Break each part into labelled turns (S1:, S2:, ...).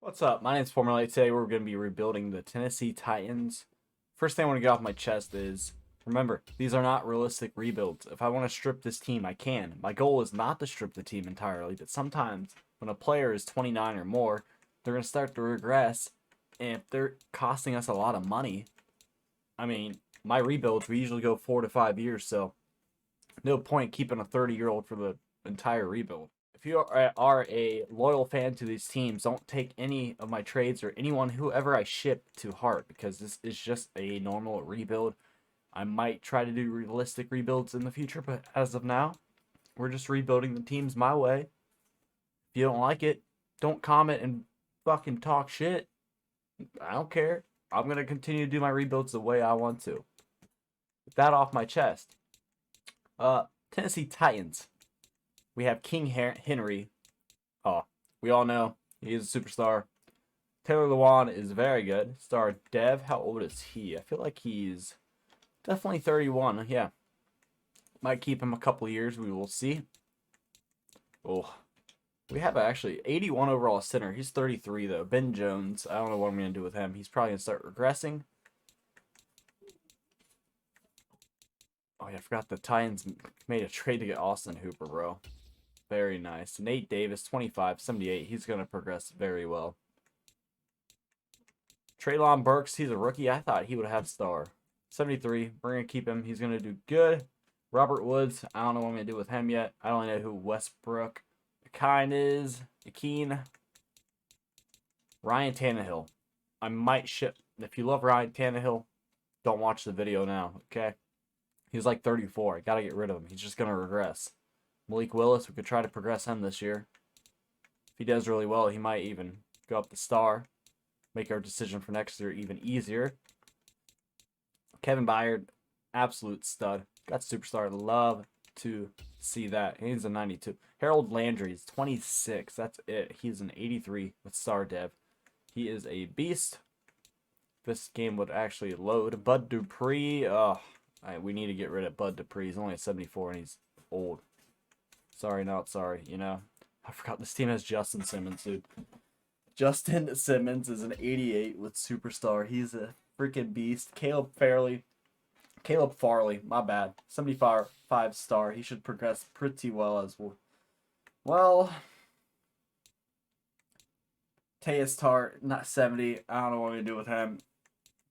S1: What's up? My name's Formula. Today we're going to be rebuilding the Tennessee Titans. First thing I want to get off my chest is, remember, these are not realistic rebuilds. If I want to strip this team, I can. My goal is not to strip the team entirely, but sometimes when a player is 29 or more, they're going to start to regress, and if they're costing us a lot of money, I mean, my rebuilds, we usually go 4 to 5 years, so no point keeping a 30-year-old for the entire rebuild. If you are a loyal fan to these teams, don't take any of my trades or whoever I ship to heart, because this is just a normal rebuild. I might try to do realistic rebuilds in the future, but as of now, we're just rebuilding the teams my way. If you don't like it, don't comment and fucking talk shit. I don't care. I'm going to continue to do my rebuilds the way I want to. With that off my chest. Tennessee Titans. We have Henry. Oh, we all know he's a superstar. Taylor Lewan is very good. Star Dev, how old is he? I feel like he's definitely 31. Yeah. Might keep him a couple years. We will see. Oh, we have actually 81 overall center. He's 33, though. Ben Jones. I don't know what I'm going to do with him. He's probably going to start regressing. Oh, yeah, I forgot the Titans made a trade to get Austin Hooper, bro. Very nice. Nate Davis, 25, 78. He's going to progress very well. Treylon Burks, he's a rookie. I thought he would have star. 73. We're going to keep him. He's going to do good. Robert Woods, I don't know what I'm going to do with him yet. I don't know who Westbrook Akine is. Akine. Ryan Tannehill. I might ship. If you love Ryan Tannehill, don't watch the video now, okay? He's like 34. I got to get rid of him. He's just going to regress. Malik Willis, we could try to progress him this year. If he does really well, he might even go up the star. Make our decision for next year even easier. Kevin Bayard, absolute stud. Got superstar. Love to see that. He's a 92. Harold Landry is 26. That's it. He's an 83 with star dev. He is a beast. This game would actually load. Bud Dupree. We need to get rid of Bud Dupree. He's only a 74 and he's old. Sorry, not sorry, you know. I forgot this team has Justin Simmons, dude. Justin Simmons is an 88 with superstar. He's a freaking beast. Caleb Farley, my bad. 75 star. He should progress pretty well as well. Well, Tejas Tart, not 70. I don't know what I'm going to do with him.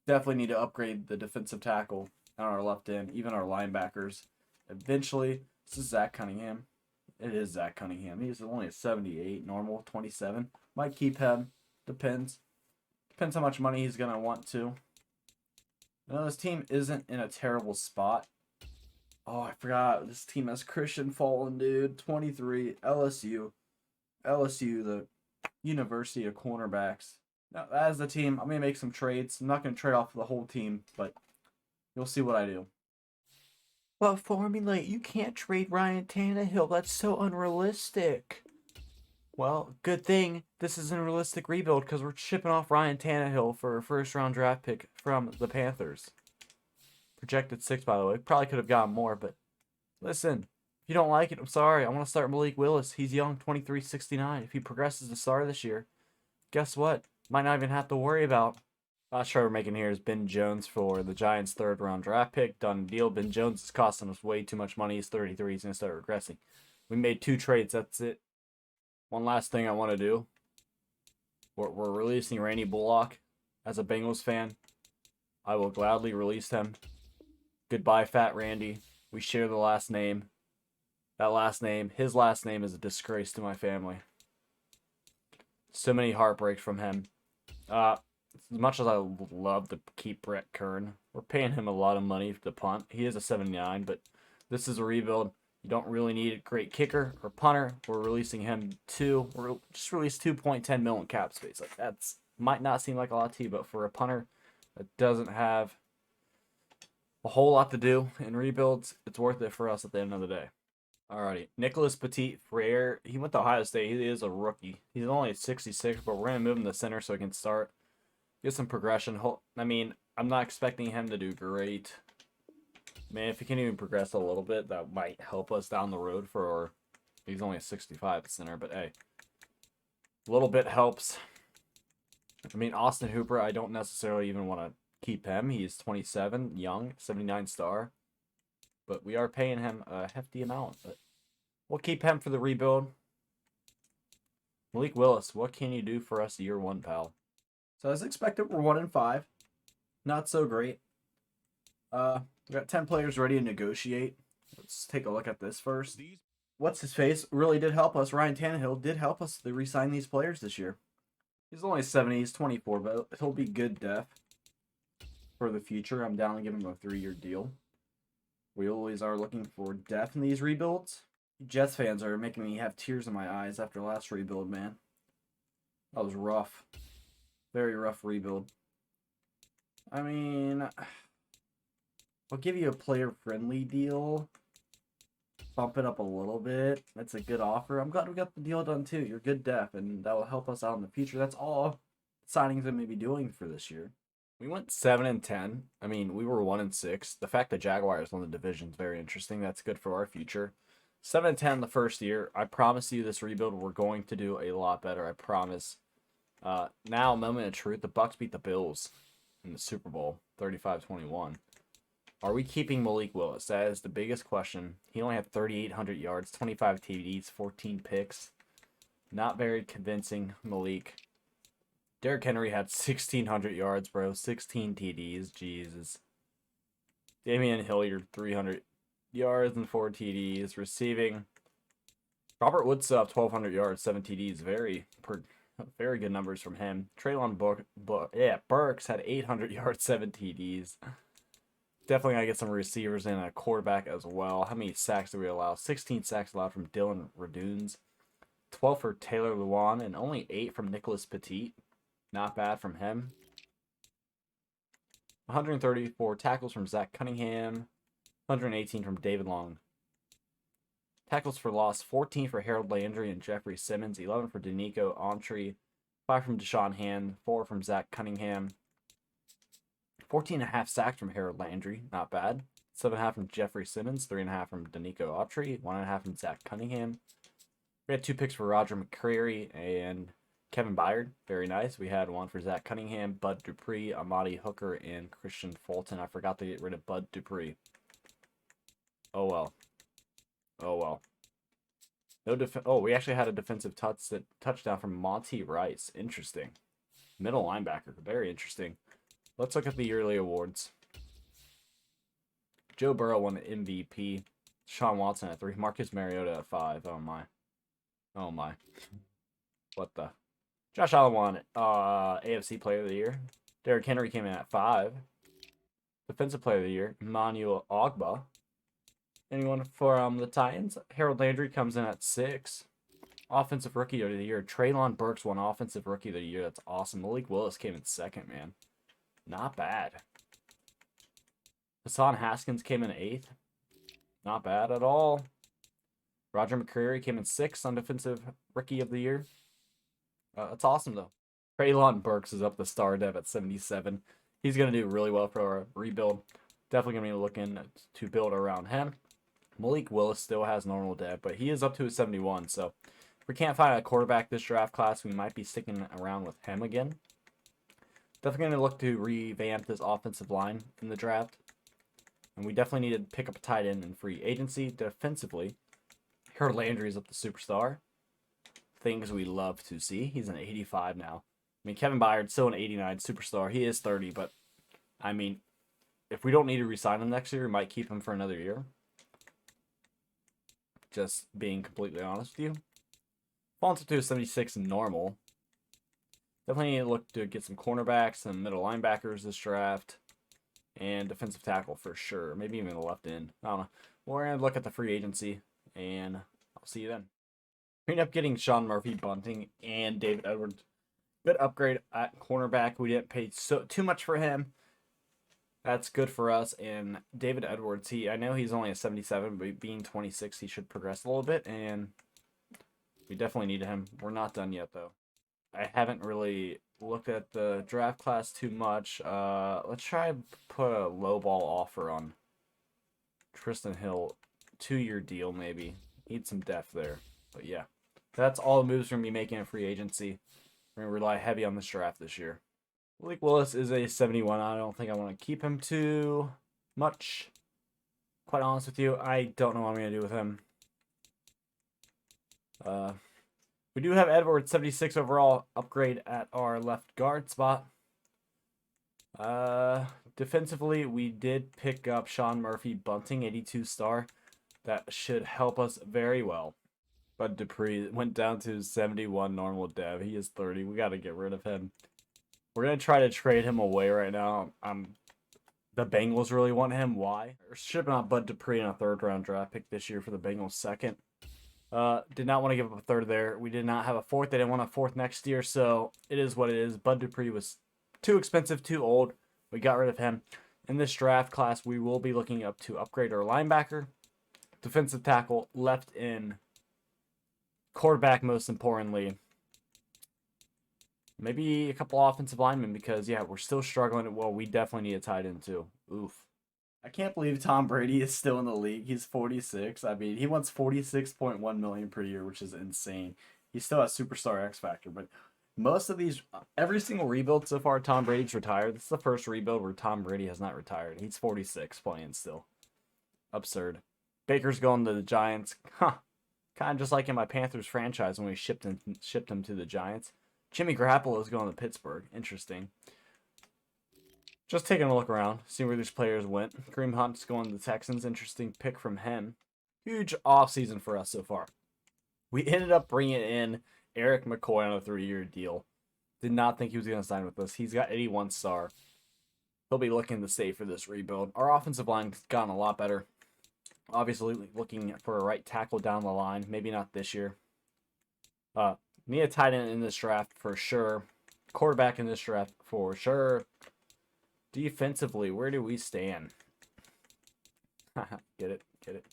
S1: Definitely need to upgrade the defensive tackle on our left end, even our linebackers. Eventually, this is Zach Cunningham. It is Zach Cunningham. He's only a 78, normal, 27. Might keep him. Depends. Depends how much money he's going to want to. No, this team isn't in a terrible spot. Oh, I forgot. This team has Christian Fallen, dude. 23. LSU. LSU, the University of Cornerbacks. Now, that is the team. I'm going to make some trades. I'm not going to trade off the whole team, but you'll see what I do. But Formula, you can't trade Ryan Tannehill. That's so unrealistic. Well, good thing this is a realistic rebuild because we're shipping off Ryan Tannehill for a first-round draft pick from the Panthers. Projected 6, by the way. Probably could have gotten more, but listen, if you don't like it, I'm sorry. I want to start Malik Willis. He's young, 23-69. If he progresses to star this year, guess what? Might not even have to worry about. Last trade we're making here is Ben Jones for the Giants' third-round draft pick. Done deal. Ben Jones is costing us way too much money. He's 33. He's going to start regressing. We made 2 trades. That's it. One last thing I want to do. We're releasing Randy Bullock. As a Bengals fan, I will gladly release him. Goodbye, Fat Randy. We share the last name. That last name, his last name is a disgrace to my family. So many heartbreaks from him. As much as I would love to keep Brett Kern, we're paying him a lot of money to punt. He is a 79, but this is a rebuild. You don't really need a great kicker or punter. We're releasing him too. We're just released 2.10 million cap space. Like that's might not seem like a lot to you, but for a punter that doesn't have a whole lot to do in rebuilds, it's worth it for us at the end of the day. Alrighty, Nichols Petit Frere. He went to Ohio State. He is a rookie. He's only at 66, but we're gonna move him to center so he can start. Get some progression. I mean, I'm not expecting him to do great. Man, if he can even progress a little bit, that might help us down the road for... He's only a 65 center, but hey. A little bit helps. I mean, Austin Hooper, I don't necessarily even want to keep him. He's 27, young, 79 star. But we are paying him a hefty amount. But we'll keep him for the rebuild. Malik Willis, what can you do for us year one, pal? So as expected, we're 1-5. Not so great. We got 10 players ready to negotiate. Let's take a look at this first. What's his face really did help us. Ryan Tannehill did help us to re-sign these players this year. He's only 70, he's 24, but he'll be good def for the future. I'm down to give him a 3-year deal. We always are looking for depth in these rebuilds. Jets fans are making me have tears in my eyes after last rebuild, man. That was rough. Very rough rebuild. I mean, I'll give you a player-friendly deal. Bump it up a little bit. That's a good offer. I'm glad we got the deal done too. You're good def, and that will help us out in the future. That's all signings I may be doing for this year. We went 7-10. I mean, we were 1-6. The fact that Jaguars won the division is very interesting. That's good for our future. 7-10 the first year. I promise you this rebuild, we're going to do a lot better. I promise. Now, moment of truth, the Bucs beat the Bills in the Super Bowl, 35-21. Are we keeping Malik Willis? That is the biggest question. He only had 3,800 yards, 25 TDs, 14 picks. Not very convincing, Malik. Derrick Henry had 1,600 yards, bro. 16 TDs. Jesus. Damian Hilliard, 300 yards and 4 TDs. Receiving. Robert Woods up 1,200 yards, 7 TDs. Very good numbers from him. Traylon Burks had 800 yards, 7 TDs. Definitely got to get some receivers and a quarterback as well. How many sacks do we allow? 16 sacks allowed from Dylan Radunes. 12 for Taylor Lewan and only 8 from Nichols Petit. Not bad from him. 134 tackles from Zach Cunningham. 118 from David Long. Tackles for loss, 14 for Harold Landry and Jeffrey Simmons. 11 for Danico Autry. 5 from Deshaun Hand. 4 from Zach Cunningham. 14.5 sacks from Harold Landry. Not bad. 7.5 from Jeffrey Simmons. 3.5 from Danico Autry. 1.5 from Zach Cunningham. We had 2 picks for Roger McCreary and Kevin Byard. Very nice. We had 1 for Zach Cunningham, Bud Dupree, Amadi Hooker, and Christian Fulton. I forgot to get rid of Bud Dupree. Oh well. Oh well. No we actually had a defensive touchdown from Monty Rice. Interesting. Middle linebacker. Very interesting. Let's look at the yearly awards. Joe Burrow won the MVP. Sean Watson at 3. Marcus Mariota at 5. Oh my. Oh my. What the? Josh Allen won AFC Player of the Year. Derrick Henry came in at 5. Defensive Player of the Year, Emmanuel Ogbah. Anyone for the Titans? Harold Landry comes in at 6. Offensive Rookie of the Year, Traylon Burks won Offensive Rookie of the Year. That's awesome. Malik Willis came in 2nd, man. Not bad. Hassan Haskins came in 8th. Not bad at all. Roger McCreary came in 6th on Defensive Rookie of the Year. That's awesome, though. Traylon Burks is up the star dev at 77. He's going to do really well for our rebuild. Definitely going to be looking to build around him. Malik Willis still has normal dev, but he is up to a 71. So if we can't find a quarterback this draft class, we might be sticking around with him again. Definitely going to look to revamp this offensive line in the draft. And we definitely need to pick up a tight end in free agency. Defensively, Harold Landry is up the superstar. Things we love to see. He's an 85 now. I mean, Kevin Byard's still an 89 superstar. He is 30, but I mean, if we don't need to re-sign him next year, we might keep him for another year. Just being completely honest with you. Falls up to a 76 normal. Definitely need to look to get some cornerbacks, some middle linebackers this draft, and defensive tackle for sure. Maybe even the left end. I don't know. We're going to look at the free agency, and I'll see you then. We ended up getting Sean Murphy, Bunting, and David Edwards. Good upgrade at cornerback. We didn't pay too much for him. That's good for us. And David Edwards, I know he's only a 77, but being 26, he should progress a little bit, and we definitely need him. We're not done yet, though. I haven't really looked at the draft class too much. Let's try and put a low ball offer on Tristan Hill. 2-year deal, maybe. Need some depth there. But yeah, that's all the moves we're going to be making in free agency. We're going to rely heavy on this draft this year. Malik Willis is a 71. I don't think I want to keep him too much. Quite honest with you, I don't know what I'm going to do with him. We do have Edwards, 76 overall, upgrade at our left guard spot. Defensively, we did pick up Sean Murphy, Bunting, 82 star. That should help us very well. But Dupree went down to 71 normal dev. He is 30. We got to get rid of him. We're going to try to trade him away right now. The Bengals really want him. Why? We're shipping out Bud Dupree in a 3rd round draft pick this year for the Bengals 2nd. Did not want to give up a 3rd there. We did not have a 4th. They didn't want a 4th next year, so it is what it is. Bud Dupree was too expensive, too old. We got rid of him. In this draft class, we will be looking up to upgrade our linebacker, defensive tackle, left in, quarterback most importantly. Maybe a couple offensive linemen because, yeah, we're still struggling. Well, we definitely need a tight end too. Oof. I can't believe Tom Brady is still in the league. He's 46. I mean, he wants $46.1 million per year, which is insane. He still has superstar X factor, but most of these, every single rebuild so far, Tom Brady's retired. This is the first rebuild where Tom Brady has not retired. He's 46 playing still. Absurd. Baker's going to the Giants. Huh. Kind of just like in my Panthers franchise when we shipped him to the Giants. Jimmy Garoppolo is going to Pittsburgh. Interesting. Just taking a look around, seeing where these players went. Kareem Hunt's going to the Texans. Interesting pick from him. Huge offseason for us so far. We ended up bringing in Eric McCoy on a 3-year deal. Did not think he was going to sign with us. He's got 81 star. He'll be looking to stay for this rebuild. Our offensive line's gotten a lot better. Obviously, looking for a right tackle down the line. Maybe not this year. Need a tight end in this draft for sure. Quarterback in this draft for sure. Defensively, where do we stand? Get it?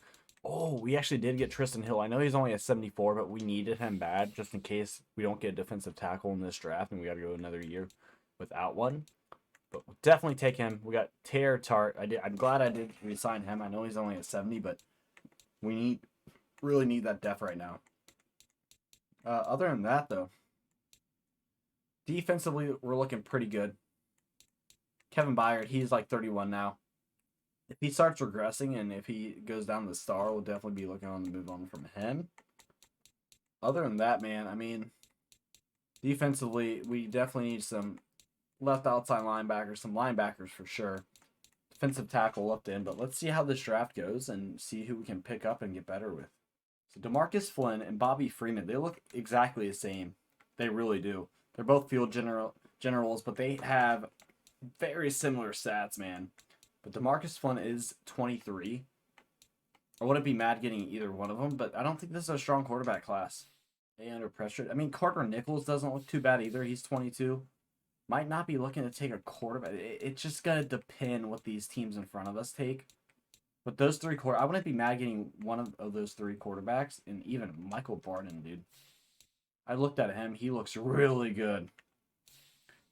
S1: Oh, we actually did get Tristan Hill. I know he's only a 74, but we needed him bad just in case we don't get a defensive tackle in this draft and we got to go another year without one. But we'll definitely take him. We got Taylor Tart. I'm glad I did resign him. I know he's only a 70, but we really need that depth right now. Other than that, though, defensively, we're looking pretty good. Kevin Byard, he's like 31 now. If he starts regressing and if he goes down the star, we'll definitely be looking on to move on from him. Other than that, man, I mean, defensively, we definitely need some left outside linebackers, some linebackers for sure. Defensive tackle left in, but let's see how this draft goes and see who we can pick up and get better with. So DeMarcus Flynn and Bobby Freeman, they look exactly the same. They really do. They're both field generals, but they have very similar stats, man. But DeMarcus Flynn is 23. I wouldn't be mad getting either one of them, but I don't think this is a strong quarterback class. They under pressure. I mean, Carter Nichols doesn't look too bad either. He's 22. Might not be looking to take a quarterback. It's just going to depend what these teams in front of us take. But those three I wouldn't be mad getting one of those 3 quarterbacks, and even Michael Barton, dude. I looked at him. He looks really good.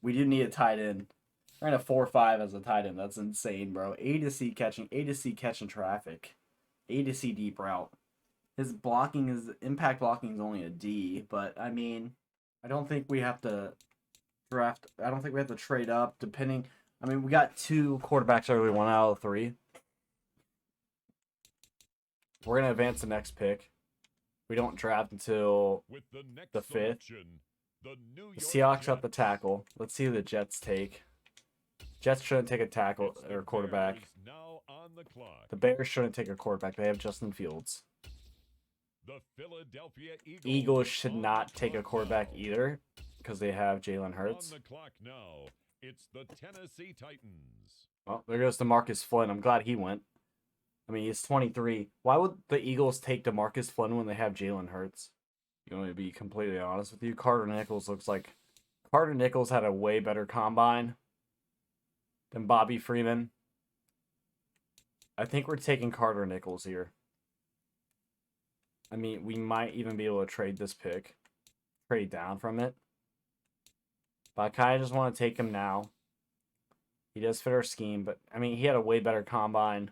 S1: We do need a tight end. We're in a 4-5 as a tight end. That's insane, bro. A to C catching traffic. A to C deep route. His impact blocking is only a D, but I mean, I don't think we have to draft. I don't think we have to trade up depending. I mean, we got 2 quarterbacks early, 1 out of 3. We're going to advance the next pick. We don't draft until the 5th. The Seahawks up the tackle. Let's see who the Jets take. Jets shouldn't take a tackle or quarterback. The Bears shouldn't take a quarterback. They have Justin Fields. The Philadelphia Eagles should not take a quarterback either because they have Jalen Hurts. It's the Tennessee Titans. Well, there goes DeMarcus Flynn. I'm glad he went. I mean, he's 23. Why would the Eagles take DeMarcus Flynn when they have Jalen Hurts? You want me to be completely honest with you? Carter Nichols had a way better combine than Bobby Freeman. I think we're taking Carter Nichols here. I mean, we might even be able to trade this pick. Trade down from it. But I kind of just want to take him now. He does fit our scheme, but I mean, he had a way better combine.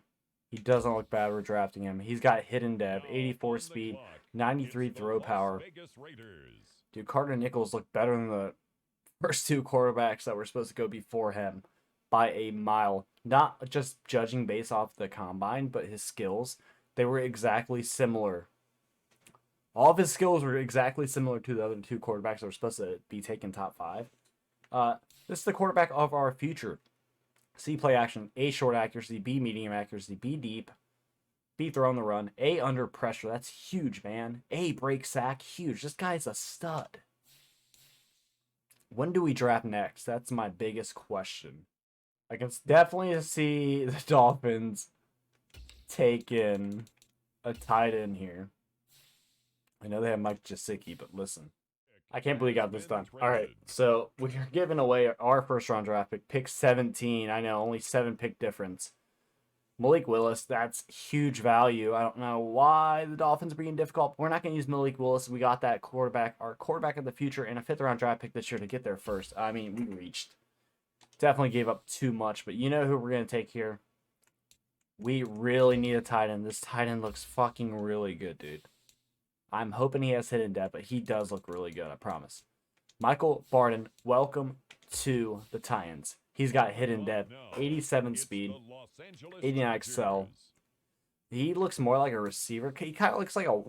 S1: He doesn't look bad. We're drafting him. He's got hidden dev, 84 speed, 93 throw power. Dude, Carter Nichols looked better than first two quarterbacks that were supposed to go before him by a mile. Not just judging based off the combine, but his skills. They were exactly similar. All of his skills were exactly similar to the other two quarterbacks that were supposed to be taken top 5. This is the quarterback of our future. C, play action. A, short accuracy. B, medium accuracy. B, deep. B, throw on the run. A, under pressure. That's huge, man. A, break sack. Huge. This guy's a stud. When do we draft next? That's my biggest question. I can definitely see the Dolphins taking a tight end here. I know they have Mike Gesicki, but listen. I can't believe we got this done. All right, so we're giving away our first-round draft pick 17. I know, only 7-pick difference. Malik Willis, that's huge value. I don't know why the Dolphins are being difficult. We're not going to use Malik Willis. We got that quarterback, our quarterback of the future, and a 5th-round draft pick this year to get there first. I mean, we reached. Definitely gave up too much, but you know who we're going to take here? We really need a tight end. This tight end looks fucking really good, dude. I'm hoping he has hidden depth, but he does look really good, I promise. Michael Barden, welcome to the Titans. He's got hidden depth, 87 speed, 89 excel. He looks more like a receiver. He kind of looks like a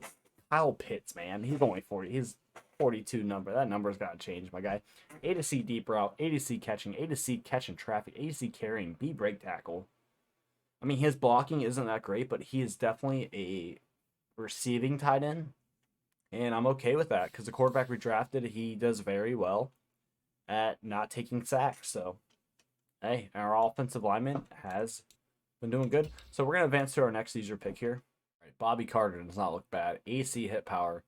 S1: Kyle Pitts, man. He's only 40. He's 42 number. That number's got to change, my guy. A to C deep route, A to C catching, A to C catching traffic, A to C carrying, B break tackle. I mean, his blocking isn't that great, but he is definitely a receiving tight end. And I'm okay with that because the quarterback we drafted, he does very well at not taking sacks. So, hey, our offensive lineman has been doing good. So we're going to advance to our next user pick here. All right, Bobby Carter does not look bad. AC hit power,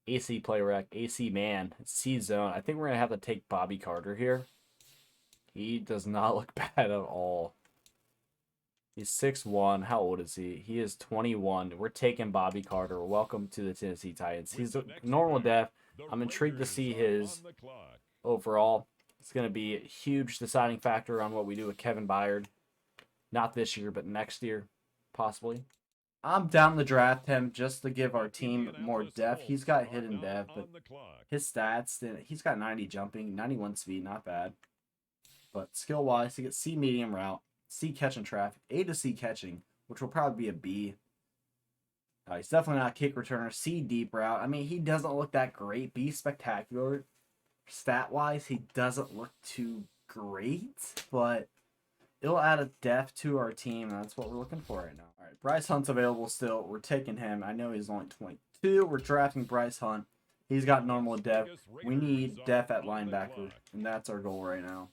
S1: AC play rec, AC man, C zone. I think we're going to have to take Bobby Carter here. He does not look bad at all. He's 6'1". How old is he? He is 21. We're taking Bobby Carter. Welcome to the Tennessee Titans. He's a normal depth. I'm intrigued to see his overall. It's going to be a huge deciding factor on what we do with Kevin Bayard. Not this year, but next year, possibly. I'm down to draft him just to give our team more depth. He's got hidden depth, but his stats, he's got 90 jumping, 91 speed, not bad. But skill-wise, he gets C medium route. C catching traffic, A to C catching, which will probably be a B. He's definitely not a kick returner. C deep route. I mean, he doesn't look that great. B spectacular. Stat-wise, he doesn't look too great, but it'll add a depth to our team, and that's what we're looking for right now. All right, Bryce Hunt's available still. We're taking him. I know he's only 22. We're drafting Bryce Hunt. He's got normal depth. We need depth at linebacker, and that's our goal right now.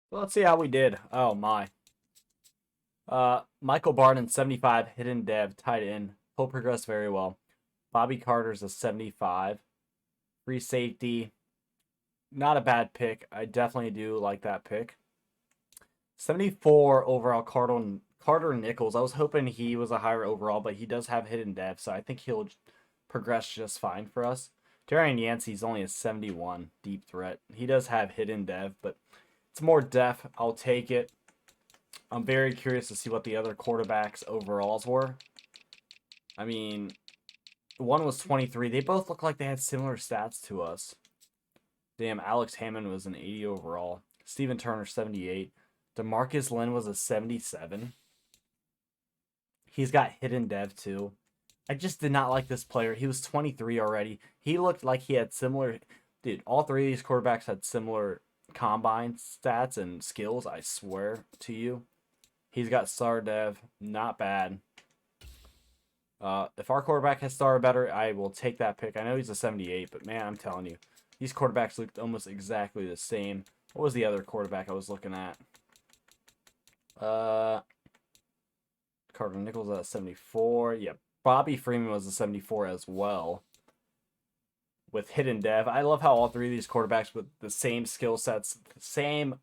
S1: Well, let's see how we did. Oh, my. Michael Barden, 75, hidden dev, tight end. He'll progress very well. Bobby Carter's a 75. Free safety. Not a bad pick. I definitely do like that pick. 74 overall, Carter Nichols. I was hoping he was a higher overall, but he does have hidden dev, so I think he'll progress just fine for us. Darian Yancey's only a 71 deep threat. He does have hidden dev, but it's more depth. I'll take it. I'm very curious to see what the other quarterbacks' overalls were. I mean, one was 23. They both look like they had similar stats to us. Damn, Alex Hammond was an 80 overall. Steven Turner, 78. DeMarcus Lynn was a 77. He's got hidden dev, too. I just did not like this player. He was 23 already. He looked like he had similar... Dude, all three of these quarterbacks had similar combine stats and skills, I swear to you. He's got star dev, not bad. If our quarterback has star better, I will take that pick. I know he's a 78, but man, I'm telling you, these quarterbacks looked almost exactly the same. What was the other quarterback I was looking at? Carter Nichols at 74. Yeah, Bobby Freeman was a 74 as well. With hidden dev. I love how all three of these quarterbacks with the same skill sets, the same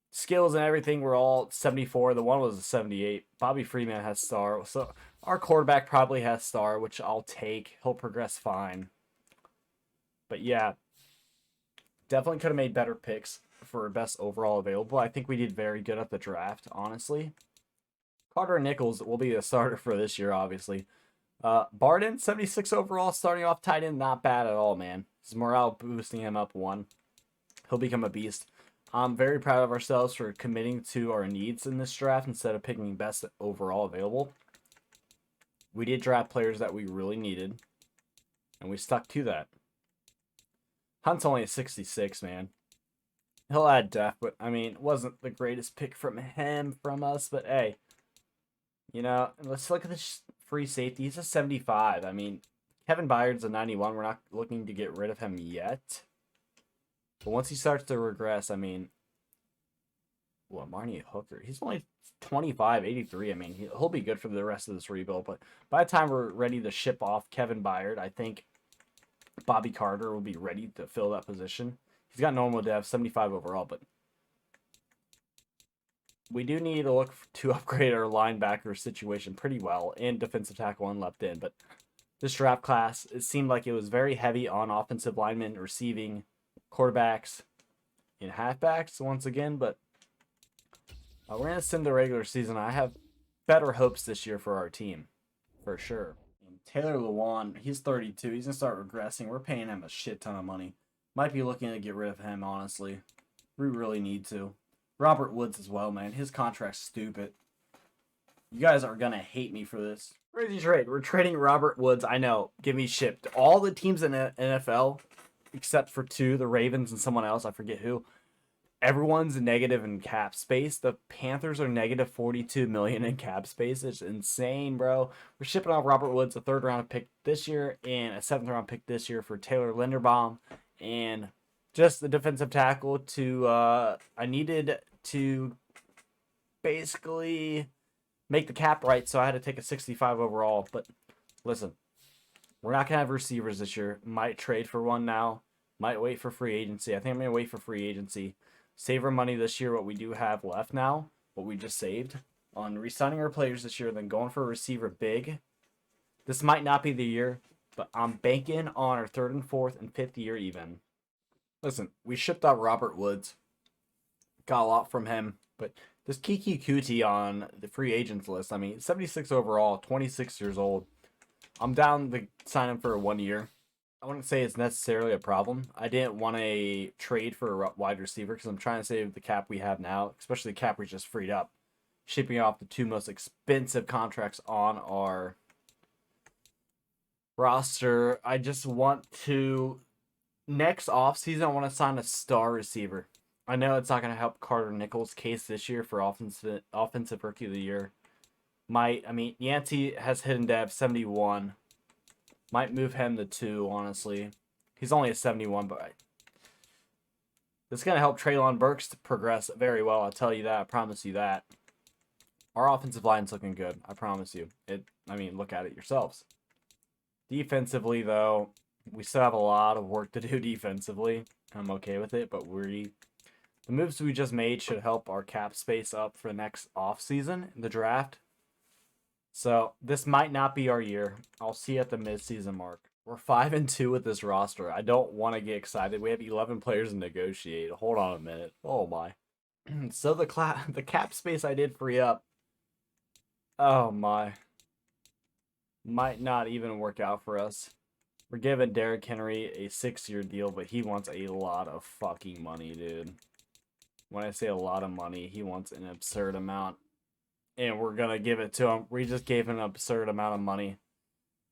S1: skills and everything were all 74. The one was a 78. Bobby Freeman has star. So our quarterback probably has star, which I'll take. He'll progress fine. But yeah, definitely could have made better picks for best overall available. I think we did very good at the draft, honestly. Carter Nichols will be a starter for this year, obviously. Barden, 76 overall, starting off tight end, not bad at all, man. His morale boosting him up 1. He'll become a beast. I'm very proud of ourselves for committing to our needs in this draft instead of picking best overall available. We did draft players that we really needed, and we stuck to that. Hunt's only a 66, man. He'll add depth, but, I mean, it wasn't the greatest pick from us, but hey. You know, let's look at this free safety. He's a 75. I mean, Kevin Byard's a 91. We're not looking to get rid of him yet. But once he starts to regress, I mean, well, Marnie Hooker, he's only 25, 83. I mean, he'll be good for the rest of this rebuild. But by the time we're ready to ship off Kevin Byard, I think Bobby Carter will be ready to fill that position. He's got normal dev, 75 overall, but we do need to look to upgrade our linebacker situation pretty well, and defensive tackle and left in. But this draft class, it seemed like it was very heavy on offensive linemen, receiving, quarterbacks, and halfbacks once again. But we're going to send the regular season. I have better hopes this year for our team, for sure. And Taylor Lewan, he's 32. He's going to start regressing. We're paying him a shit ton of money. Might be looking to get rid of him, honestly. We really need to. Robert Woods as well, man. His contract's stupid. You guys are going to hate me for this. Crazy trade. We're trading Robert Woods. I know. Give me shit. All the teams in the NFL, except for two, the Ravens and someone else, I forget who, everyone's negative in cap space. The Panthers are negative 42 million in cap space. It's insane, bro. We're shipping off Robert Woods, a 3rd round pick this year, and a 7th round pick this year for Taylor Linderbaum. And just the defensive tackle to, I needed to basically make the cap right, so I had to take a 65 overall. But listen, we're not going to have receivers this year. Might trade for one now. Might wait for free agency. I think I'm going to wait for free agency. Save our money this year, what we do have left now, what we just saved, on re-signing our players this year, then going for a receiver big. This might not be the year, but I'm banking on our 3rd and 4th and 5th year even. Listen, we shipped out Robert Woods. Got a lot from him, but this Kiki Kuti on the free agents list, I mean, 76 overall, 26 years old. I'm down to sign him for 1 year. I wouldn't say it's necessarily a problem. I didn't want a trade for a wide receiver because I'm trying to save the cap we have now, especially the cap we just freed up. Shipping off the 2 most expensive contracts on our roster. I just want to, next offseason, I want to sign a star receiver. I know it's not going to help Carter Nichols' case this year for offensive rookie of the year. Yancey has hidden dev 71. Might move him to 2, honestly. He's only a 71, but this is going to help Treylon Burks to progress very well. I'll tell you that. I promise you that. Our offensive line's looking good. I promise you. Look at it yourselves. Defensively, though, we still have a lot of work to do defensively. I'm okay with it, but the moves we just made should help our cap space up for the next offseason in the draft. So this might not be our year. I'll see you at the midseason mark. We're 5-2 with this roster. I don't want to get excited. We have 11 players to negotiate. Hold on a minute. Oh my. So the cap space I did free up. Oh my. Might not even work out for us. We're giving Derrick Henry a 6-year deal, but he wants a lot of fucking money, dude. When I say a lot of money, he wants an absurd amount. And we're going to give it to him. We just gave him an absurd amount of money.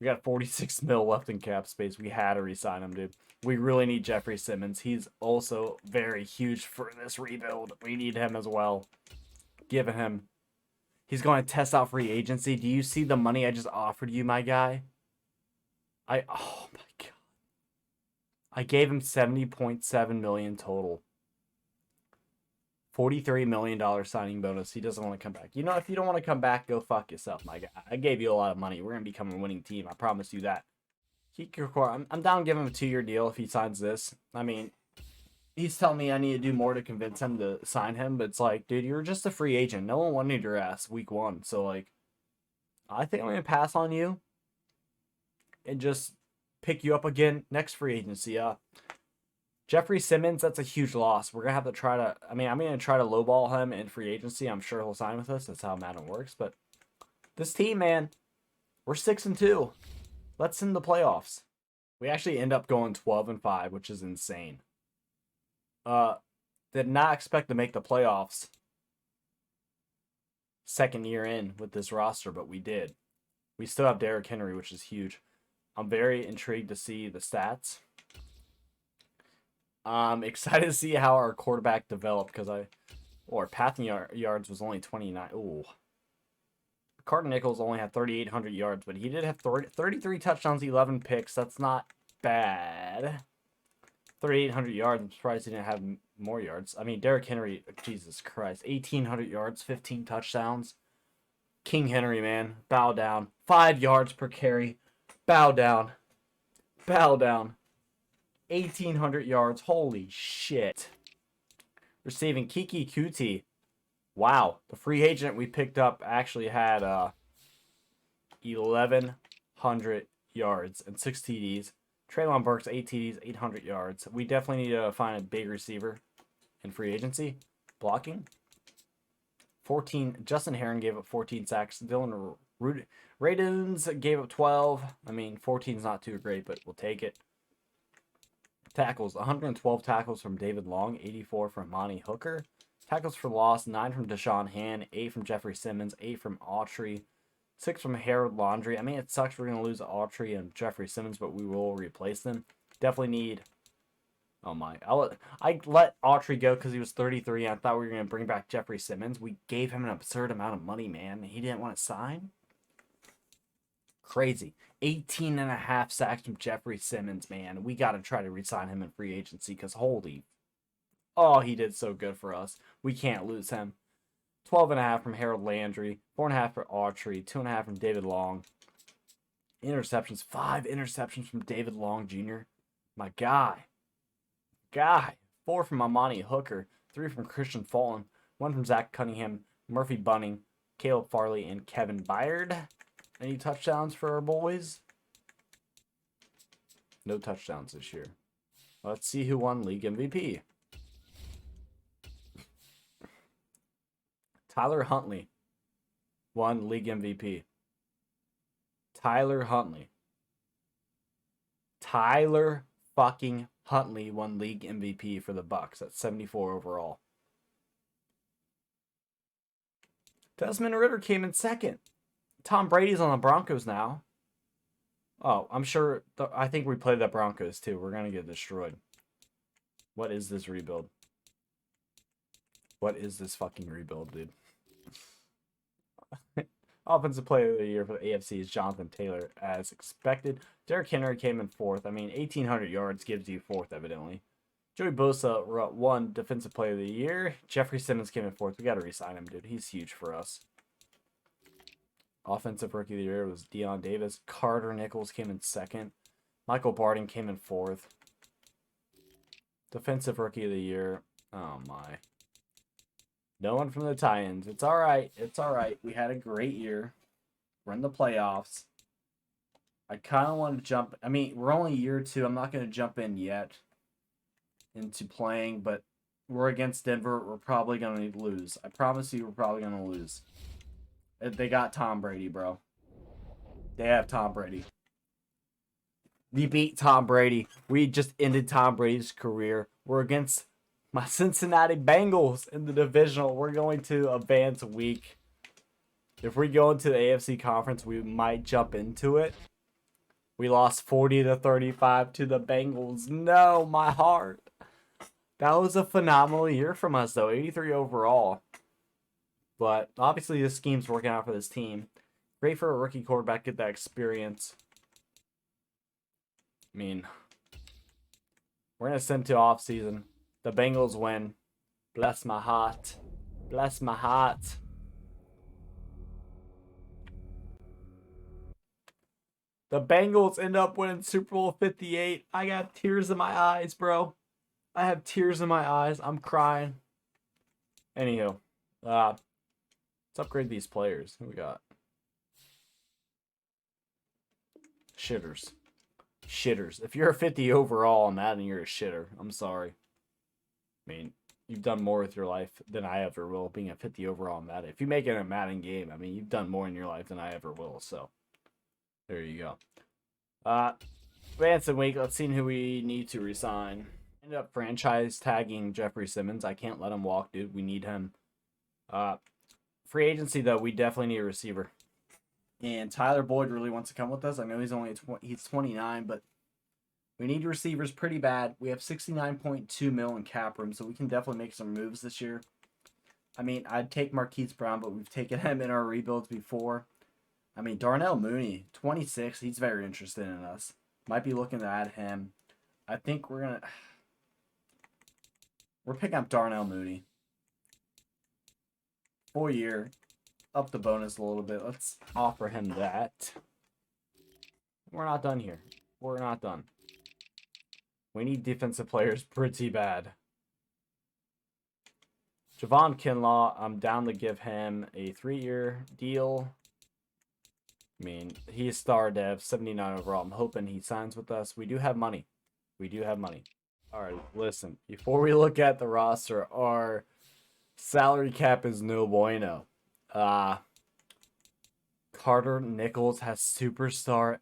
S1: We got 46 mil left in cap space. We had to re-sign him, dude. We really need Jeffrey Simmons. He's also very huge for this rebuild. We need him as well. Giving him. He's going to test out free agency. Do you see the money I just offered you, my guy? Oh my God. I gave him $70.7 million total. $43 million signing bonus. He doesn't want to come back. You know, if you don't want to come back, go fuck yourself, my guy. I gave you a lot of money. We're going to become a winning team. I promise you that. I'm down to give him a 2-year deal if he signs this. I mean, he's telling me I need to do more to convince him to sign him. But it's like, dude, you're just a free agent. No one wanted your ass week 1. So, like, I think I'm going to pass on you and just pick you up again next free agency. Jeffrey Simmons, that's a huge loss. We're going to have to try to, I'm going to try to lowball him in free agency. I'm sure he'll sign with us. That's how Madden works. But this team, man, we're 6-2. Let's in the playoffs. We actually end up going 12-5, which is insane. Did not expect to make the playoffs second year in with this roster, but we did. We still have Derrick Henry, which is huge. I'm very intrigued to see the stats. I'm excited to see how our quarterback developed because our passing yards was only 29. Ooh. Nichols only had 3,800 yards, but he did have 33 touchdowns, 11 picks. That's not bad. 3,800 yards. I'm surprised he didn't have more yards. I mean, Derrick Henry, Jesus Christ, 1,800 yards, 15 touchdowns. King Henry, man, bow down. 5 yards per carry. Bow down. Bow down. 1,800 yards. Holy shit. Receiving Kiki Kuti. Wow. The free agent we picked up actually had 1,100 yards and 6 TDs. Treylon Burks, 8 TDs, 800 yards. We definitely need to find a big receiver in free agency. Blocking. 14. Justin Herron gave up 14 sacks. Dylan Radins gave up 12. I mean, 14 is not too great, but we'll take it. Tackles. 112 tackles from David Long. 84 from Monty Hooker. Tackles for loss. 9 from Deshaun Hand. 8 from Jeffrey Simmons. 8 from Autry. 6 from Harold Laundrie. I mean, it sucks we're going to lose Autry and Jeffrey Simmons, but we will replace them. Definitely need... Oh my. I let Autry go because he was 33 and I thought we were going to bring back Jeffrey Simmons. We gave him an absurd amount of money, man. He didn't want to sign. Crazy. 18.5 sacks from Jeffrey Simmons, man. We got to try to re-sign him in free agency because holy... Oh, he did so good for us. We can't lose him. 12.5 from Harold Landry, 4.5 for Autry, 2.5 from David Long. Interceptions, 5 interceptions from David Long Jr. My guy. 4 from Amani Hooker, 3 from Christian Fulton, 1 from Zach Cunningham, Murphy Bunning, Caleb Farley, and Kevin Byard. Any touchdowns for our boys? No touchdowns this year. Let's see who won League MVP. Tyler Huntley won League MVP. Tyler fucking Huntley won League MVP for the Bucks at 74 overall. Desmond Ridder came in second. Tom Brady's on the Broncos now. Oh, I'm sure. I think we played the Broncos too. We're going to get destroyed. What is this rebuild? What is this fucking rebuild, dude? Offensive player of the year for the AFC is Jonathan Taylor, as expected. Derrick Henry came in 4th. I mean, 1,800 yards gives you 4th, evidently. Joey Bosa won defensive player of the year. Jeffrey Simmons came in 4th. We got to re-sign him, dude. He's huge for us. Offensive rookie of the year was Deion Davis. Carter Nichols came in 2nd. Michael Barding came in 4th. Defensive rookie of the year. Oh, my. No one from the Titans. It's all right. It's all right. We had a great year. We're in the playoffs. I kind of want to jump. I mean, we're only year 2. I'm not going to jump in yet into playing, but we're against Denver. We're probably going to lose. I promise you we're probably going to lose. They got Tom Brady, bro. They have Tom Brady. We beat Tom Brady. We just ended Tom Brady's career. We're against my Cincinnati Bengals in the divisional. We're going to advance week. If we go into the AFC conference, we might jump into it. We lost 40-35 to the Bengals. No, my heart. That was a phenomenal year from us, though. 83 overall. But obviously, this scheme's working out for this team. Great for a rookie quarterback, get that experience. I mean, we're going to send to offseason. The Bengals win. Bless my heart. Bless my heart. The Bengals end up winning Super Bowl 58. I got tears in my eyes, bro. I have tears in my eyes. I'm crying. Anywho. Let's upgrade these players. Who we got? Shitters. If you're a 50 overall on Madden, you're a shitter. I'm sorry. I mean, you've done more with your life than I ever will being a 50 overall in Madden. If you make it a Madden game, I mean, you've done more in your life than I ever will. So, there you go. Advancing week. Let's see who we need to resign. Ended up franchise tagging Jeffrey Simmons. I can't let him walk, dude. We need him. Free agency, though, we definitely need a receiver. And Tyler Boyd really wants to come with us. I know he's only he's 29, but we need receivers pretty bad. We have 69.2 mil in cap room, so we can definitely make some moves this year. I mean, I'd take Marquise Brown, but we've taken him in our rebuilds before. I mean, Darnell Mooney, 26. He's very interested in us. Might be looking to add him. I think we're picking up Darnell Mooney. 4 year. Up the bonus a little bit. Let's offer him that. We're not done here. We're not done. We need defensive players pretty bad. Javon Kinlaw, I'm down to give him a 3-year deal. I mean, he's star dev, 79 overall. I'm hoping he signs with us. We do have money. We do have money. All right, listen. Before we look at the roster, our salary cap is no bueno. Carter Nichols has superstar.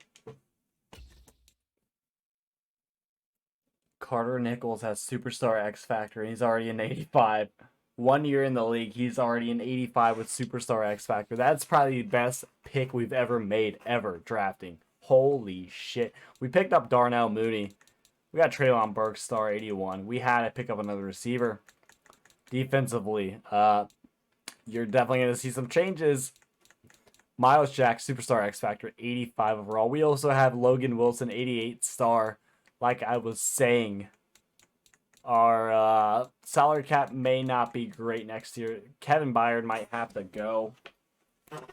S1: Carter Nichols has superstar X Factor, and he's already an 85. 1 year in the league, he's already an 85 with superstar X Factor. That's probably the best pick we've ever made, ever drafting. Holy shit. We picked up Darnell Mooney. We got Treylon Burks, star 81. We had to pick up another receiver. Defensively, you're definitely going to see some changes. Miles Jack, superstar X Factor, 85 overall. We also have Logan Wilson, 88 star. Like I was saying, our salary cap may not be great next year. Kevin Byard might have to go.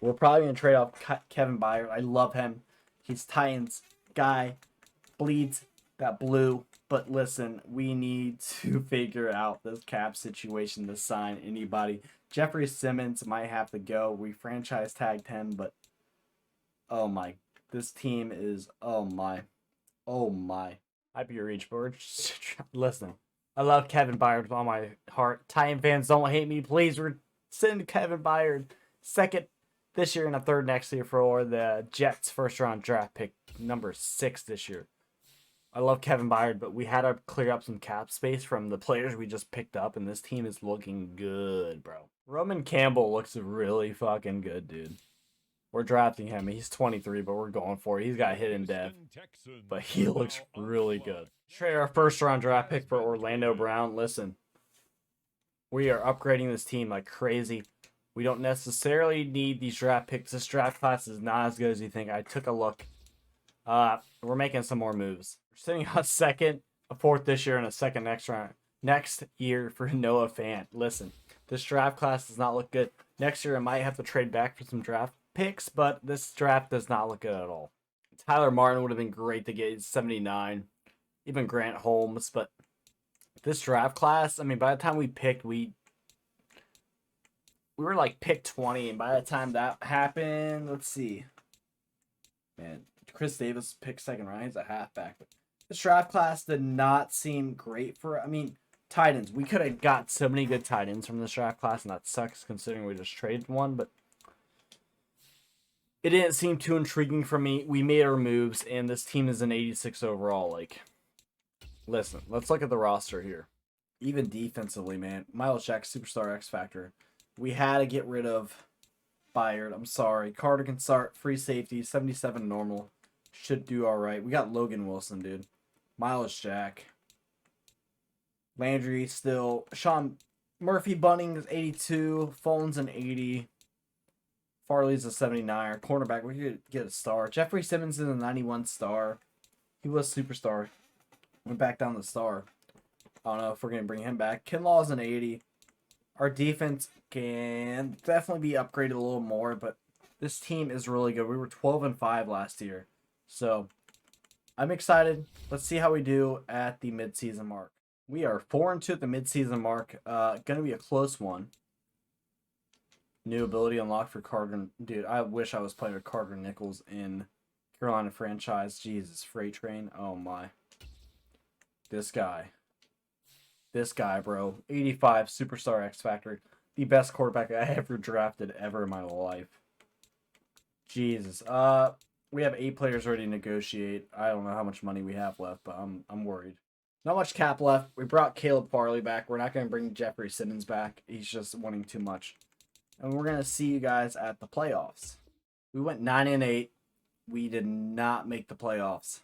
S1: We're probably going to trade off Kevin Byard. I love him. He's Titans guy. Bleeds that blue. But listen, we need to figure out this cap situation to sign anybody. Jeffrey Simmons might have to go. We franchise tagged him, but oh my. This team is, oh my. Might be a reach, but listen. I love Kevin Byard with all my heart. Titan fans, don't hate me. Please send Kevin Byard second this year and a third next year for the Jets' first-round draft pick, number 6 this year. I love Kevin Byard, but we had to clear up some cap space from the players we just picked up, and this team is looking good, bro. Roman Campbell looks really fucking good, dude. We're drafting him. He's 23, but we're going for it. He's got hidden dev, but he looks really good. Trade our first-round draft pick for Orlando Brown. Listen, we are upgrading this team like crazy. We don't necessarily need these draft picks. This draft class is not as good as you think. I took a look. We're making some more moves. We're sitting on second, a fourth this year, and a second next year for Noah Fant. Listen, this draft class does not look good. Next year, I might have to trade back for some draft picks, but this draft does not look good at all. Tyler Martin would have been great to get 79. Even Grant Holmes, but this draft class, I mean, by the time we picked, we were like pick 20, and by the time that happened, let's see. Man, Chris Davis picked second round. He's a halfback. But this draft class did not seem great for, I mean, Titans. We could have got so many good Titans from this draft class, and that sucks considering we just traded one, but it didn't seem too intriguing for me. We made our moves, and this team is an 86 overall. Like, listen, let's look at the roster here. Even defensively, man. Miles Jack, superstar X Factor. We had to get rid of Byard. I'm sorry. Carter can start. Free safety. 77 normal. Should do all right. We got Logan Wilson, dude. Miles Jack. Landry still. Sean Murphy Bunning is 82. Phone's an 80. Farley's a 79. Our cornerback, we could get a star. Jeffrey Simmons is a 91 star. He was superstar. Went back down to star. I don't know if we're going to bring him back. Kinlaw's an 80. Our defense can definitely be upgraded a little more, but this team is really good. We were 12-5 last year. So, I'm excited. Let's see how we do at the midseason mark. We are 4-2 at the midseason mark. Going to be a close one. New ability unlocked for Carter. Dude, I wish I was playing with Carter Nichols in Carolina franchise. Jesus, freight train. Oh, my. This guy, bro. 85, superstar X Factor. The best quarterback I ever drafted ever in my life. Jesus. We have 8 players ready to negotiate. I don't know how much money we have left, but I'm worried. Not much cap left. We brought Caleb Farley back. We're not going to bring Jeffrey Simmons back. He's just wanting too much. And we're going to see you guys at the playoffs. We went 9-8. We did not make the playoffs.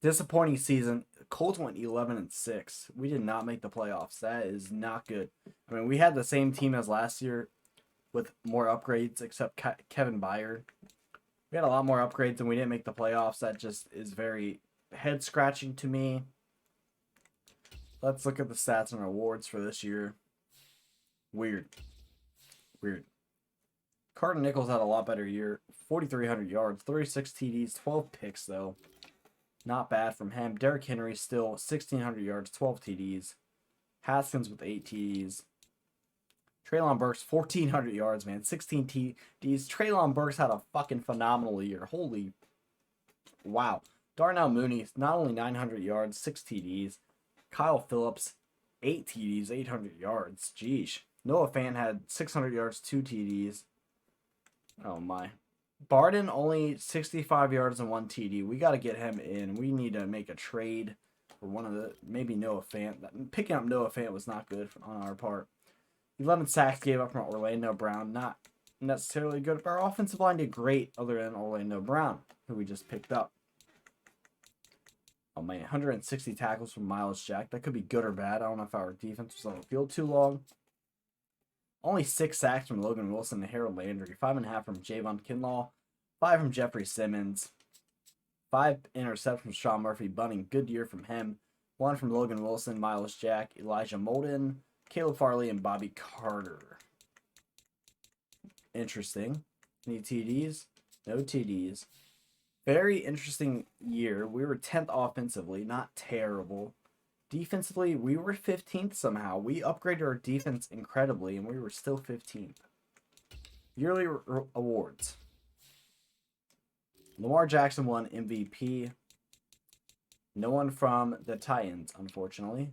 S1: Disappointing season. The Colts went 11-6. We did not make the playoffs. That is not good. I mean, we had the same team as last year with more upgrades, except Kevin Bayern. We had a lot more upgrades and we didn't make the playoffs. That just is very head-scratching to me. Let's look at the stats and awards for this year. Weird. Nichols had a lot better year. 4,300 yards, 36 TDs, 12 picks, though. Not bad from him. Derrick Henry still 1,600 yards, 12 TDs. Haskins with 8 TDs. Treylon Burks, 1,400 yards, man. 16 TDs. Treylon Burks had a fucking phenomenal year. Holy wow. Darnell Mooney, not only 900 yards, 6 TDs. Kyle Phillips, 8 TDs, 800 yards. Jeez. Noah Fant had 600 yards, 2 TDs. Oh my. Barden only 65 yards and 1 TD. We got to get him in. We need to make a trade for one of the, maybe Noah Fant. Picking up Noah Fant was not good on our part. 11 sacks gave up from Orlando Brown. Not necessarily good. But our offensive line did great other than Orlando Brown, who we just picked up. Oh man, 160 tackles from Miles Jack. That could be good or bad. I don't know if our defense was on the field too long. Only 6 sacks from Logan Wilson and Harold Landry. 5.5 from Javon Kinlaw. 5 from Jeffrey Simmons. 5 interceptions from Sean Murphy Bunting. Good year from him. 1 from Logan Wilson, Miles Jack, Elijah Molden, Caleb Farley, and Bobby Carter. Interesting. Any TDs? No TDs. Very interesting year. We were 10th offensively. Not terrible. Defensively, we were 15th somehow. We upgraded our defense incredibly, and we were still 15th. Yearly awards. Lamar Jackson won MVP. No one from the Titans, unfortunately.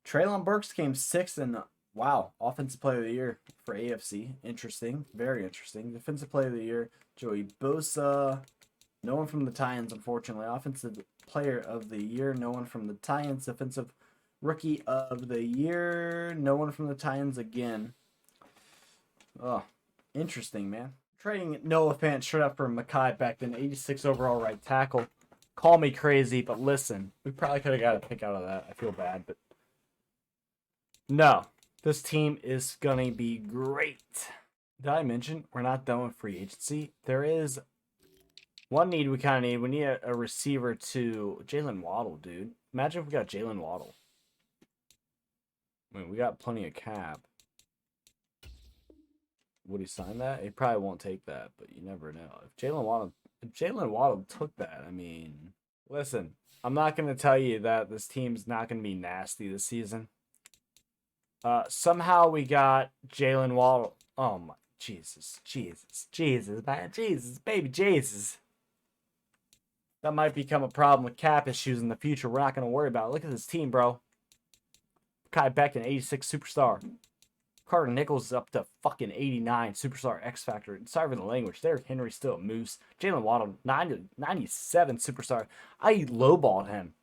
S1: Treylon Burks came 6th in, wow, Offensive Player of the Year for AFC. Interesting. Very interesting. Defensive Player of the Year, Joey Bosa. No one from the Titans, unfortunately. Offensive Player of the Year, no one from the Titans. Defensive Rookie of the Year, no one from the Titans again. Oh, interesting, man. Trading Noah Fant straight up for Mekhi Becton, 86 overall right tackle. Call me crazy, but listen, we probably could have got a pick out of that. I feel bad, but no, this team is going to be great. Did I mention we're not done with free agency? There is one need we kind of need. We need a receiver to Jalen Waddle, dude. Imagine if we got Jalen Waddle. I mean, we got plenty of cap. Would he sign that? He probably won't take that, but you never know. If Jalen Waddle took that, I mean, listen, I'm not going to tell you that this team's not going to be nasty this season. Somehow we got Jalen Waddle. Oh my, Jesus, man, Jesus, baby, Jesus. That might become a problem with cap issues in the future. We're not going to worry about it. Look at this team, bro. Kai Becton, 86 superstar. Carter Nichols is up to fucking 89 superstar X Factor. Sorry for the language. Derrick Henry still a moose. Jalen Waddle, 97 superstar. I lowballed him.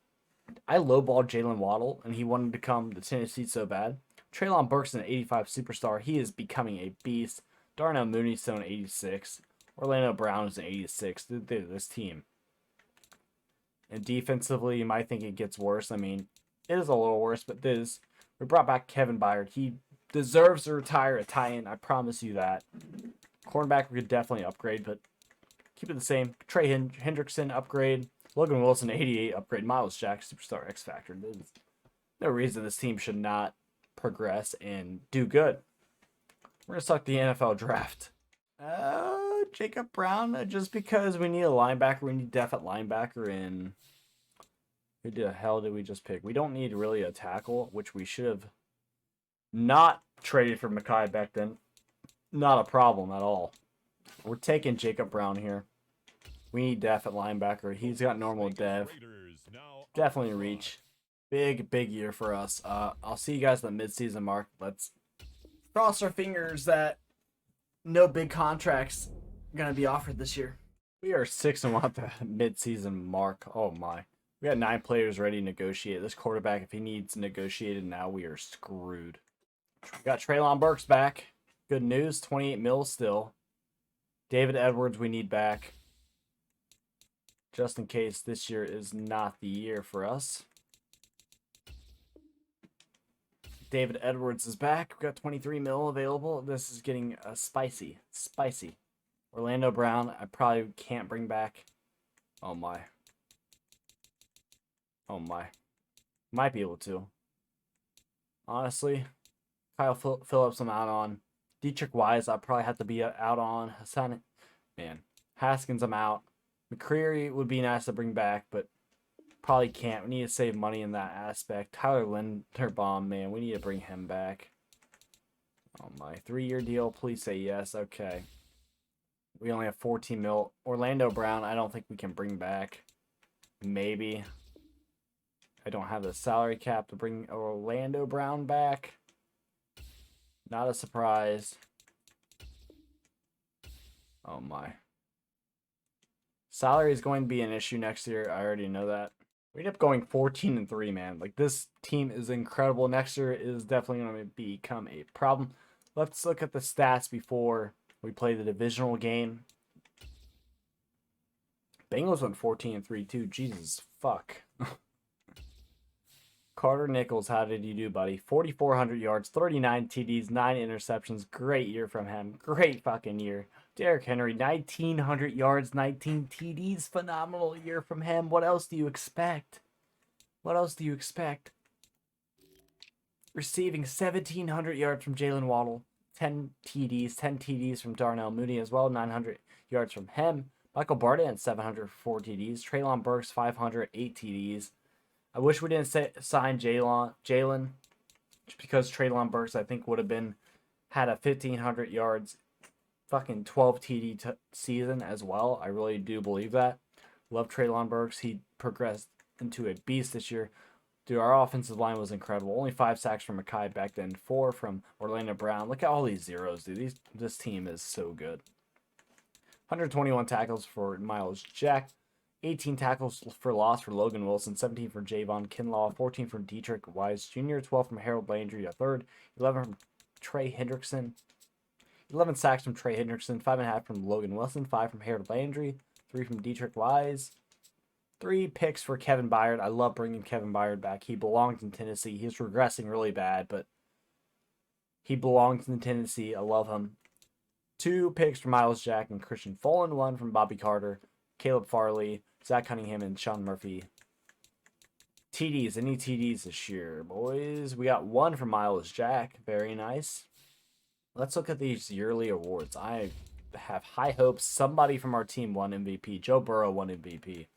S1: I lowballed Jalen Waddle, and he wanted to come to Tennessee so bad. Treylon Burks, an 85 superstar. He is becoming a beast. Darnell Mooney still an 86. Orlando Brown is an 86. This team. And defensively, you might think it gets worse. I mean, it is a little worse, but this. We brought back Kevin Byard. He deserves to retire a Titan. I promise you that. Cornerback we could definitely upgrade, but keep it the same. Trey Hendrickson upgrade. Logan Wilson 88 upgrade. Miles Jack superstar X Factor. There's no reason this team should not progress and do good. We're gonna talk the NFL draft. Jacob Brown. Just because we need a linebacker, we need depth at linebacker. And who the hell did we just pick? We don't need really a tackle, which we should have not traded for Mekhi Becton. Not a problem at all. We're taking Jacob Brown here. We need depth at linebacker. He's got normal dev. Definitely reach. Big year for us. I'll see you guys at the midseason mark. Let's cross our fingers that no big contracts are going to be offered this year. We are 6-1 at the midseason mark. Oh my. We got 9 players ready to negotiate. This quarterback, if he needs negotiated now, we are screwed. We got Treylon Burks back. Good news, 28 mil still. David Edwards we need back. Just in case this year is not the year for us. David Edwards is back. We got 23 mil available. This is getting spicy. Spicy. Orlando Brown, I probably can't bring back. Oh my. Oh my. Might be able to. Honestly. Kyle Phillips I'm out on. Dietrich Wise I probably have to be out on. Hassan, man. Haskins I'm out. McCreary would be nice to bring back, but probably can't. We need to save money in that aspect. Tyler Linderbaum, man, we need to bring him back. Oh my. 3-year deal, please say yes. Okay. We only have 14 mil. Orlando Brown, I don't think we can bring back. Maybe. I don't have the salary cap to bring Orlando Brown back. Not a surprise. Oh my. Salary is going to be an issue next year. I already know that. We end up going 14-3, man. Like, this team is incredible. Next year is definitely going to become a problem. Let's look at the stats before we play the divisional game. Bengals went 14-3 too. Jesus fuck. Carter Nichols, how did you do, buddy? 4,400 yards, 39 TDs, 9 interceptions. Great year from him. Great fucking year. Derrick Henry, 1,900 yards, 19 TDs. Phenomenal year from him. What else do you expect? What else do you expect? Receiving 1,700 yards from Jalen Waddle. 10 TDs from Darnell Mooney as well. 900 yards from him. Michael Barden, 704 TDs. Treylon Burks, 508 TDs. I wish we didn't sign Jalen, just because Treylon Burks I think would have had a 1,500 yards, fucking 12 TD season as well. I really do believe that. Love Treylon Burks. He progressed into a beast this year. Dude, our offensive line was incredible. Only 5 sacks from Makai back then, 4 from Orlando Brown. Look at all these zeros, dude. This team is so good. 121 tackles for Miles Jack. 18 tackles for loss for Logan Wilson, 17 for Javon Kinlaw, 14 from Dietrich Wise Jr., 12 from Harold Landry III, 11 from Trey Hendrickson, 11 sacks from Trey Hendrickson, 5.5 from Logan Wilson, 5 from Harold Landry, 3 from Dietrich Wise, 3 picks for Kevin Byard. I love bringing Kevin Byard back. He belongs in Tennessee. He's regressing really bad, but he belongs in Tennessee. I love him. 2 picks for Miles Jack and Christian Fullen, 1 from Bobby Carter, Caleb Farley, Zach Cunningham, and Sean Murphy. TDs. Any TDs this year, boys? We got 1 from Miles Jack. Very nice. Let's look at these yearly awards. I have high hopes. Somebody from our team won MVP. Joe Burrow won MVP.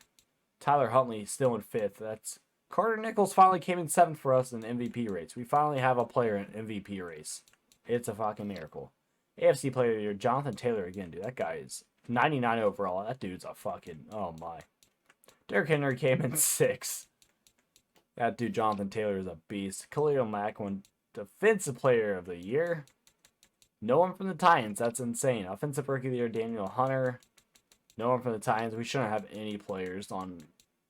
S1: Tyler Huntley still in 5th. That's Carter Nichols finally came in 7th for us in MVP rates. We finally have a player in MVP race. It's a fucking miracle. AFC Player of the Year, Jonathan Taylor again, dude. That guy is 99 overall. That dude's a fucking... Oh, my. Derrick Henry came in 6th. That dude, Jonathan Taylor, is a beast. Khalil Mack won Defensive Player of the Year. No one from the Titans. That's insane. Offensive Rookie of the Year, Daniel Hunter. No one from the Titans. We shouldn't have any players on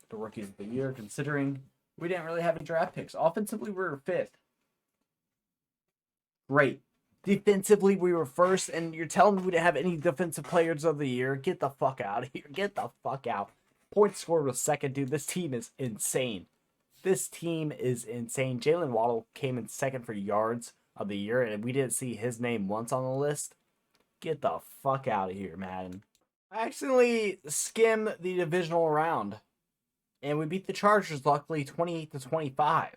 S1: the Rookies of the Year, considering we didn't really have any draft picks. Offensively, we were 5th. Great. Defensively, we were 1st, and you're telling me we didn't have any Defensive Players of the Year? Get the fuck out of here. Get the fuck out. Points scored was 2nd, dude. This team is insane. This team is insane. Jalen Waddle came in 2nd for yards of the year, and we didn't see his name once on the list. Get the fuck out of here, Madden. I accidentally skimmed the divisional round, and we beat the Chargers, luckily, 28-25.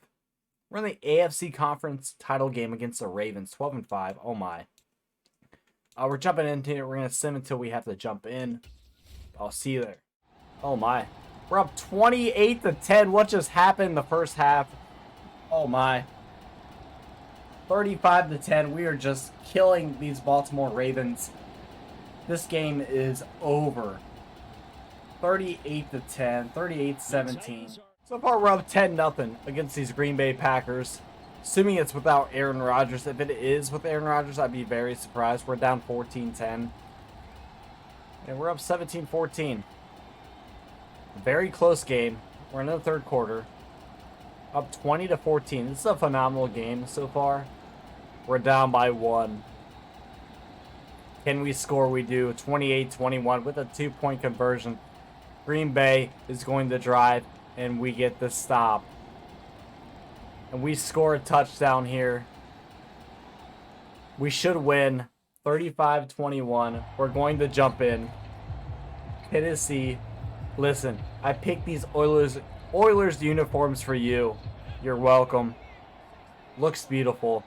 S1: We're in the AFC Conference title game against the Ravens, 12-5. Oh, my. We're jumping into it. We're going to sim until we have to jump in. I'll see you there. Oh, my. We're up 28-10. What just happened in the first half? Oh, my. 35-10. We are just killing these Baltimore Ravens. This game is over. 38-10. 38-17. So far, we're up 10-0 against these Green Bay Packers. Assuming it's without Aaron Rodgers. If it is with Aaron Rodgers, I'd be very surprised. We're down 14-10. And we're up 17-14. Very close game. We're in the third quarter. Up 20-14. This is a phenomenal game so far. We're down by 1. Can we score? We do. 28-21 with a 2-point conversion. Green Bay is going to drive, and we get the stop. And we score a touchdown here. We should win 35-21. We're going to jump in. Tennessee, listen, I picked these Oilers uniforms for you. You're welcome. Looks beautiful.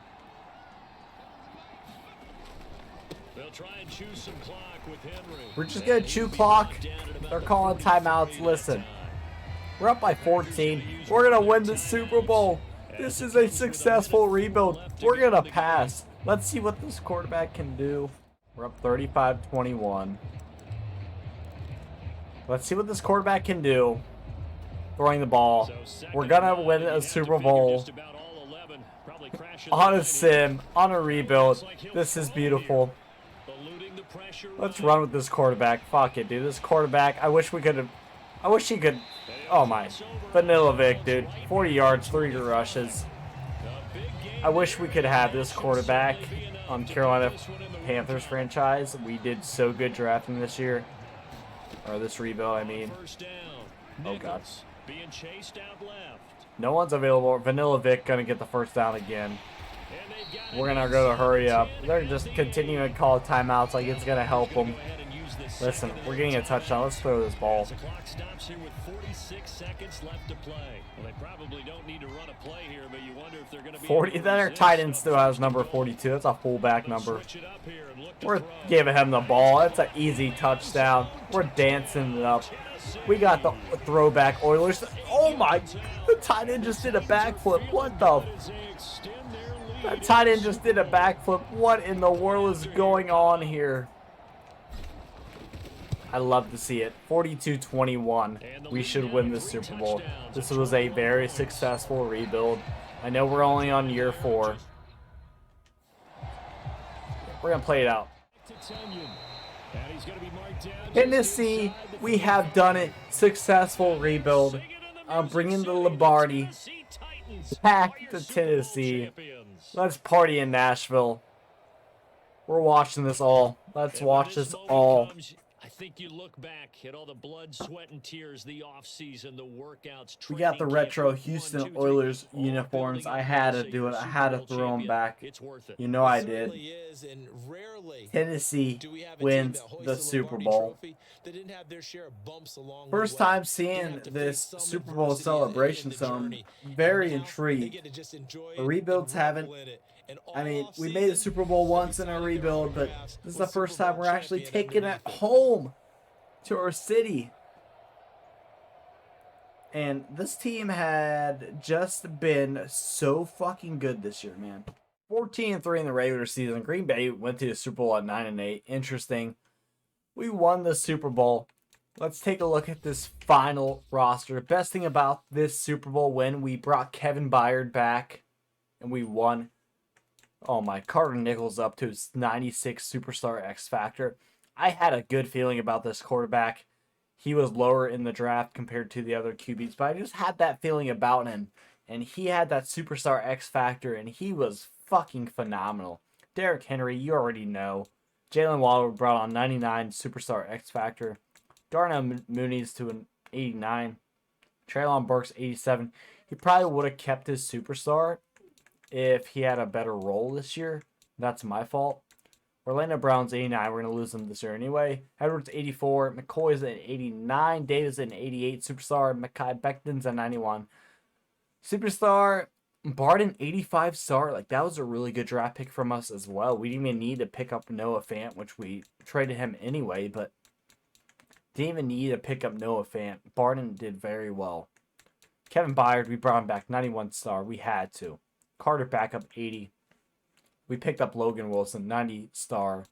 S2: They'll try and chew some clock with Henry.
S1: We're just going to chew clock. They're calling timeouts. Listen, we're up by 14. We're going to win the Super Bowl. This is a successful rebuild. We're going to pass. Let's see what this quarterback can do. We're up 35-21. Let's see what this quarterback can do. Throwing the ball. We're going to win a Super Bowl. On a sim. On a rebuild. This is beautiful. Let's run with this quarterback. Fuck it, dude. This quarterback, I wish he could. Oh my. Vanilovic, dude. 40 yards, 3 rushes. I wish we could have this quarterback on Carolina Panthers franchise. We did so good drafting this year. Or this rebuild, I mean. Oh, God. No one's available. Vanilovic going to get the first down again. We're going to go to hurry up. They're just continuing to call timeouts like it's going to help them. Listen, we're getting a touchdown. Let's throw this ball.
S2: The clock stops here with 46 seconds left to play. Well, they probably don't need to run a play here, but you wonder if they're going to be
S1: 40. Then our tight end still has number 42. That's a fullback number. We're giving him the ball. That's an easy touchdown. We're dancing it up. We got the throwback Oilers. Oh my! The tight end just did a backflip. What the? That tight end just did a backflip. What in the world is going on here? I love to see it. 42-21. We should win this Super Bowl. This was a very successful rebuild. I know we're only on year 4. We're going to play it out. Tennessee, we have done it. Successful rebuild. I'm bringing the Lombardi back to Tennessee. Let's party in Nashville. We're watching this all. Let's watch this all.
S2: I think you look back at all the blood, sweat, and tears, the offseason, the workouts.
S1: We got the retro Houston Oilers uniforms. I had to do it. I had to throw them back. You know I did. Tennessee wins the Super Bowl. First time seeing this Super Bowl celebration, so I'm very intrigued. The rebuilds haven't. I mean, we made the Super Bowl once in a rebuild, but this is the first time we're actually taking it home to our city. And this team had just been so fucking good this year, man. 14-3 in the regular season. Green Bay went to the Super Bowl at 9-8. Interesting. We won the Super Bowl. Let's take a look at this final roster. Best thing about this Super Bowl win, we brought Kevin Bayard back, and we won. Oh my, Carter Nichols up to his 96 Superstar X Factor. I had a good feeling about this quarterback. He was lower in the draft compared to the other QBs, but I just had that feeling about him. And he had that Superstar X Factor, and he was fucking phenomenal. Derrick Henry, you already know. Jalen Waddle brought on 99 Superstar X Factor. Darnell Mooney's to an 89. Treylon Burks, 87. He probably would have kept his Superstar if he had a better role this year. That's my fault. Orlando Brown's 89. We're going to lose him this year anyway. Edwards, 84. McCoy's at 89. Davis at 88. Superstar. Mekhi Becton's at 91. Superstar. Barden, 85 star. Like, that was a really good draft pick from us as well. We didn't even need to pick up Noah Fant, which we traded him anyway, but didn't even need to pick up Noah Fant. Barden did very well. Kevin Byard, we brought him back. 91 star. We had to. Carter back up 80. We picked up Logan Wilson, 90 star.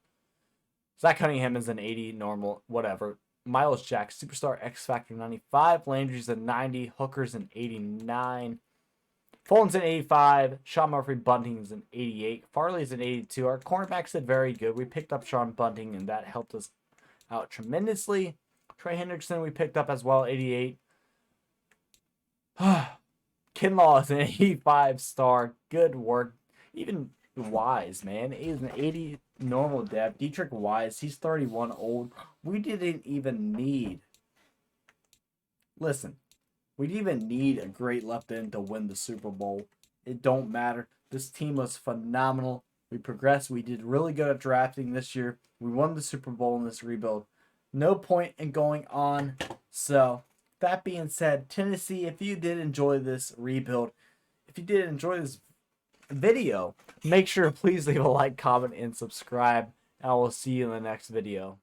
S1: Zach Cunningham is an 80 normal, whatever. Miles Jack, Superstar X Factor 95. Landry's a 90. Hooker's an 89. Fulton's an 85. Sean Murphy Bunting's an 88. Farley's an 82. Our cornerbacks did very good. We picked up Sean Bunting, and that helped us out tremendously. Trey Hendrickson we picked up as well, 88. Kinlaw is an 85 star. Good work. Even Wise, man. He's an 80 normal depth. Dietrich Wise, he's 31 old. We didn't even need. Listen, we didn't even need a great left end to win the Super Bowl. It don't matter. This team was phenomenal. We progressed. We did really good at drafting this year. We won the Super Bowl in this rebuild. No point in going on. So, that being said, Tennessee, if you did enjoy this rebuild, if you did enjoy this video, make sure to please leave a like, comment, and subscribe. And I will see you in the next video.